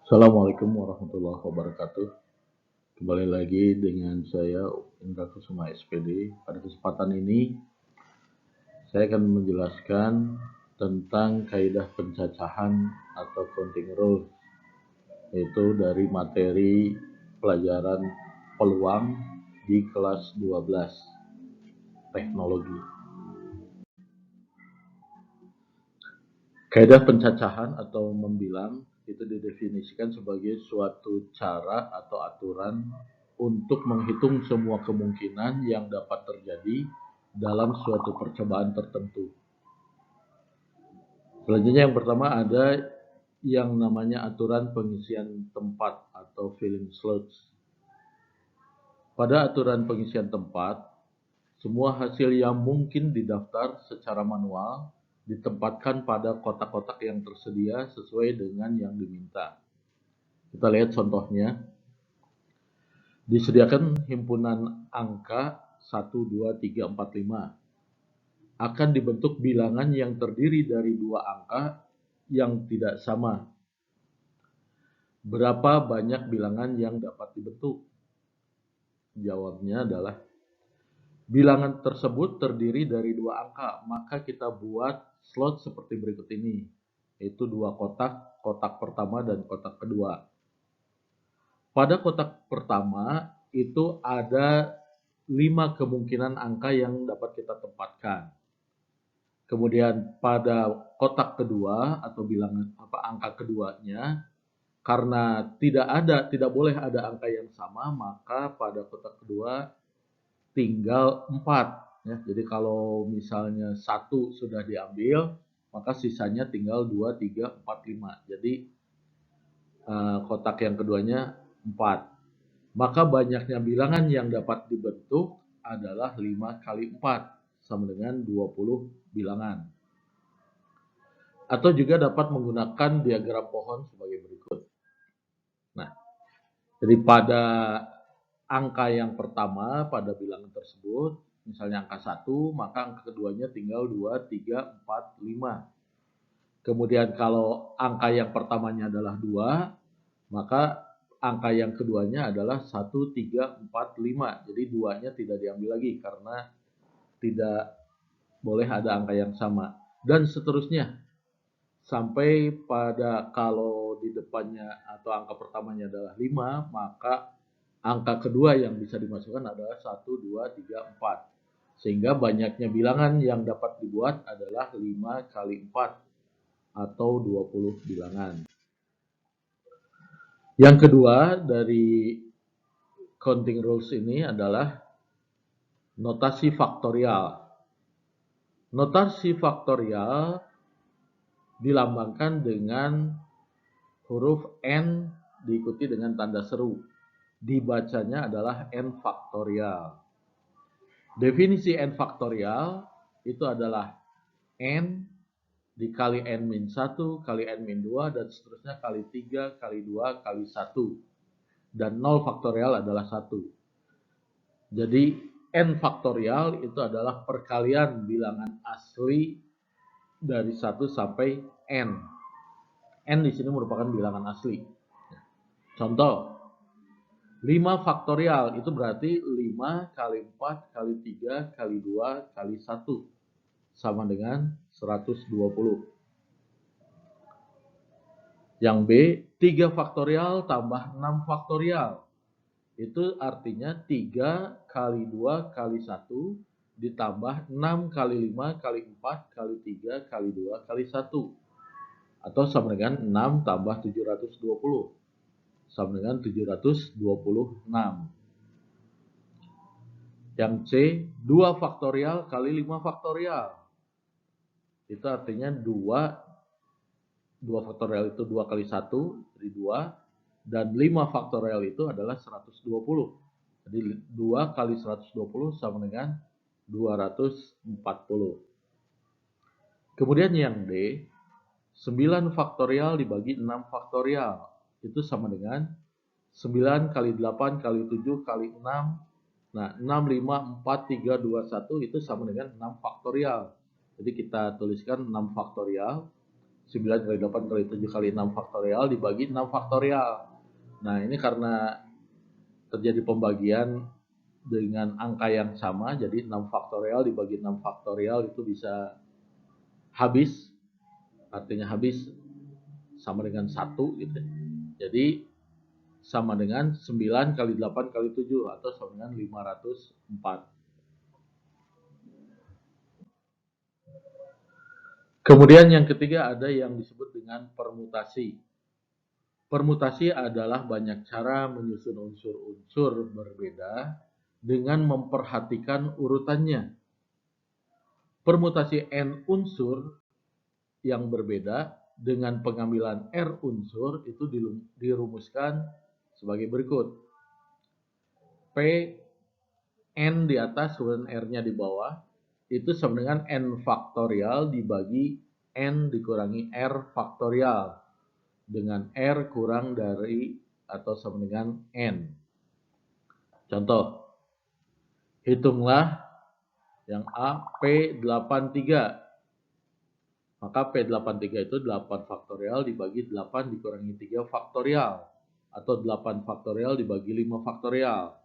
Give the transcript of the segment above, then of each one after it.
Assalamualaikum warahmatullahi wabarakatuh. Kembali lagi dengan saya Indra Kusuma SPD. Pada kesempatan ini saya akan menjelaskan tentang kaidah pencacahan atau counting rule, yaitu dari materi pelajaran peluang di kelas 12 teknologi. Kaidah pencacahan atau membilang itu didefinisikan sebagai suatu cara atau aturan untuk menghitung semua kemungkinan yang dapat terjadi dalam suatu percobaan tertentu. Selanjutnya yang pertama ada yang namanya aturan pengisian tempat atau filling slots. Pada aturan pengisian tempat, semua hasil yang mungkin didaftar secara manual ditempatkan pada kotak-kotak yang tersedia sesuai dengan yang diminta. Kita lihat contohnya. Disediakan himpunan angka 1, 2, 3, 4, 5. Akan dibentuk bilangan yang terdiri dari dua angka yang tidak sama. Berapa banyak bilangan yang dapat dibentuk? Jawabnya adalah bilangan tersebut terdiri dari dua angka, maka kita buat slot seperti berikut ini, yaitu dua kotak, kotak pertama dan kotak kedua. Pada kotak pertama itu ada 5 kemungkinan angka yang dapat kita tempatkan. Kemudian pada kotak kedua atau bilangan angka keduanya, karena tidak boleh ada angka yang sama, maka pada kotak kedua tinggal 4. Ya, jadi kalau misalnya 1 sudah diambil, maka sisanya tinggal 2, 3, 4, 5. Jadi kotak yang keduanya 4. Maka banyaknya bilangan yang dapat dibentuk adalah 5 kali 4, sama dengan 20 bilangan. Atau juga dapat menggunakan diagram pohon sebagai berikut. Nah, jadi pada angka yang pertama pada bilangan tersebut, misalnya angka 1, maka angka keduanya tinggal 2, 3, 4, 5. Kemudian kalau angka yang pertamanya adalah 2, maka angka yang keduanya adalah 1, 3, 4, 5. Jadi 2-nya tidak diambil lagi karena tidak boleh ada angka yang sama. Dan seterusnya. Sampai pada kalau di depannya atau angka pertamanya adalah 5, maka angka kedua yang bisa dimasukkan adalah 1, 2, 3, 4. Sehingga banyaknya bilangan yang dapat dibuat adalah 5 kali 4 atau 20 bilangan. Yang kedua dari counting rules ini adalah notasi faktorial. Notasi faktorial dilambangkan dengan huruf N diikuti dengan tanda seru. Dibacanya adalah N faktorial. Definisi N faktorial itu adalah N dikali N-1 kali N-2 dan seterusnya kali 3 kali 2 kali 1. Dan 0 faktorial adalah 1. Jadi N faktorial itu adalah perkalian bilangan asli dari 1 sampai N. N di sini merupakan bilangan asli. Contoh, 5 faktorial itu berarti 5 kali 4 kali 3 kali 2 kali 1 sama dengan 120. Yang B, 3 faktorial tambah 6 faktorial. Itu artinya 3 kali 2 kali 1 ditambah 6 kali 5 kali 4 kali 3 kali 2 kali 1. Atau sama dengan 6 tambah 720. Sama dengan 726. Yang C, 2 faktorial kali 5 faktorial. Itu artinya 2 faktorial itu 2 kali 1, jadi 2. Dan 5 faktorial itu adalah 120. Jadi 2 kali 120 sama dengan 240. Kemudian yang D, 9 faktorial dibagi 6 faktorial. Itu sama dengan 9 kali 8 kali 7 kali 6. Nah, 6, 5, 4, 3, 2, 1 itu sama dengan 6 faktorial. Jadi kita tuliskan 6 faktorial 9 kali 8 kali 7 kali 6 faktorial dibagi 6 faktorial. Nah, ini karena terjadi pembagian dengan angka yang sama, jadi 6 faktorial dibagi 6 faktorial itu bisa habis, artinya habis sama dengan 1 gitu. Jadi sama dengan 9 kali 8 kali 7 atau sama dengan 504. Kemudian yang ketiga ada yang disebut dengan permutasi. Permutasi adalah banyak cara menyusun unsur-unsur berbeda dengan memperhatikan urutannya. Permutasi n unsur yang berbeda dengan pengambilan r unsur itu dirumuskan sebagai berikut. P n di atas kemudian r-nya di bawah itu sama dengan n faktorial dibagi n dikurangi r faktorial dengan r kurang dari atau sama dengan n. Contoh, hitunglah yang A P83. Maka P83 itu 8 faktorial dibagi 8 dikurangi 3 faktorial atau 8 faktorial dibagi 5 faktorial.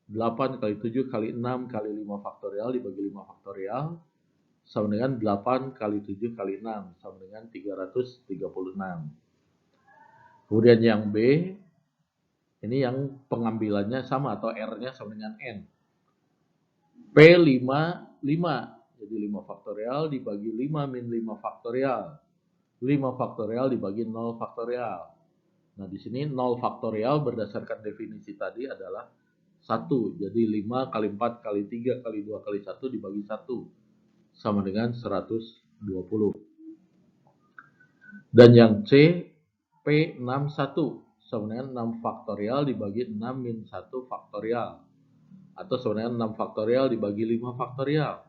8 kali 7 kali 6 kali 5 faktorial dibagi 5 faktorial sama dengan 8 kali 7 kali 6 sama dengan 336. Kemudian yang B, ini yang pengambilannya sama atau R-nya sama dengan N. P55, jadi 5 faktorial dibagi 5 min 5 faktorial. 5 faktorial dibagi 0 faktorial. Nah, di sini 0 faktorial berdasarkan definisi tadi adalah 1. Jadi 5 kali 4 kali 3 kali 2 kali 1 dibagi 1 sama dengan 120. Dan yang C, P61 sama dengan 6 faktorial dibagi 6 min 1 faktorial atau sama dengan 6 faktorial dibagi 5 faktorial.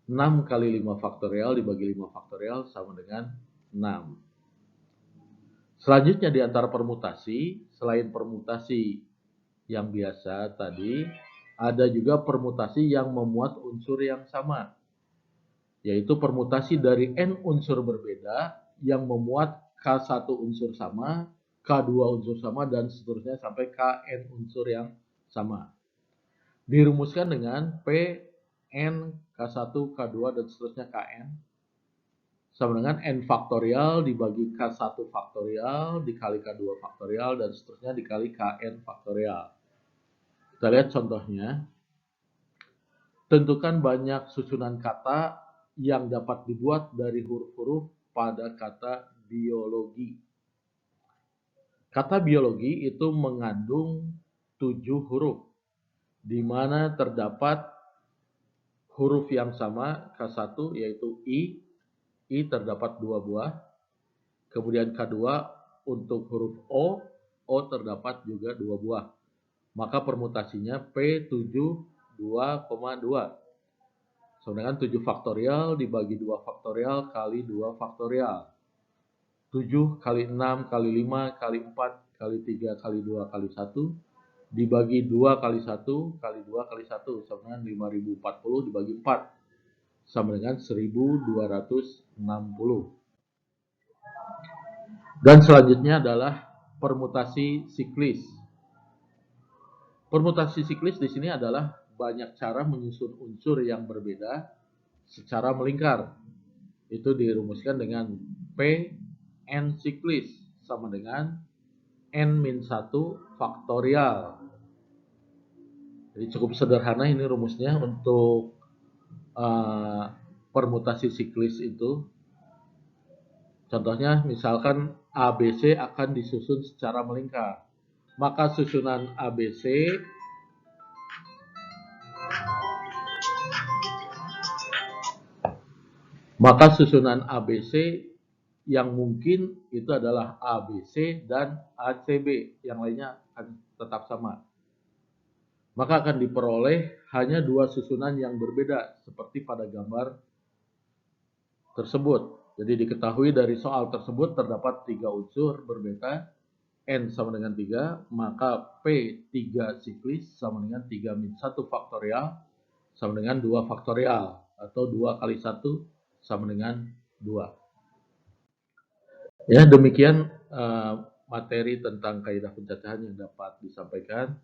6 kali 5 faktorial dibagi 5 faktorial sama dengan 6. Selanjutnya di antara permutasi, selain permutasi yang biasa tadi, ada juga permutasi yang memuat unsur yang sama, yaitu permutasi dari n unsur berbeda yang memuat K1 unsur sama, K2 unsur sama, dan seterusnya sampai Kn unsur yang sama. Dirumuskan dengan P, N, K1, K2, dan seterusnya Kn sama dengan N faktorial dibagi K1 faktorial dikali K2 faktorial dan seterusnya dikali Kn faktorial. Kita lihat contohnya. Tentukan banyak susunan kata yang dapat dibuat dari huruf-huruf pada kata biologi. Kata biologi itu mengandung 7 huruf, di mana terdapat huruf yang sama K1 yaitu I terdapat 2 buah. Kemudian K2 untuk huruf O terdapat juga 2 buah. Maka permutasinya P72,2 sama dengan 7 faktorial dibagi 2 faktorial kali 2 faktorial. 7 kali 6 kali 5 kali 4 kali 3 kali 2 kali 1 dibagi 2 kali 1 kali 2 kali 1 sama dengan 5040 dibagi 4 sama dengan 1260. Dan selanjutnya adalah permutasi siklis. Permutasi siklis di sini adalah banyak cara menyusun unsur yang berbeda secara melingkar. Itu dirumuskan dengan P n siklis sama dengan n-1 faktorial. Jadi cukup sederhana ini rumusnya untuk permutasi siklis itu. Contohnya misalkan ABC akan disusun secara melingkar. Maka susunan ABC yang mungkin itu adalah ABC dan ACB, yang lainnya akan tetap sama. Maka akan diperoleh hanya 2 susunan yang berbeda seperti pada gambar tersebut. Jadi diketahui dari soal tersebut terdapat 3 unsur berbeda, N sama dengan 3, maka P3 siklis sama dengan 3 min 1 faktorial sama dengan 2 faktorial atau 2 kali 1 sama dengan 2. Ya, demikian materi tentang kaidah pencacahan yang dapat disampaikan.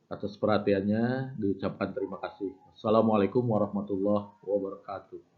Atas perhatiannya diucapkan terima kasih. Assalamualaikum warahmatullahi wabarakatuh.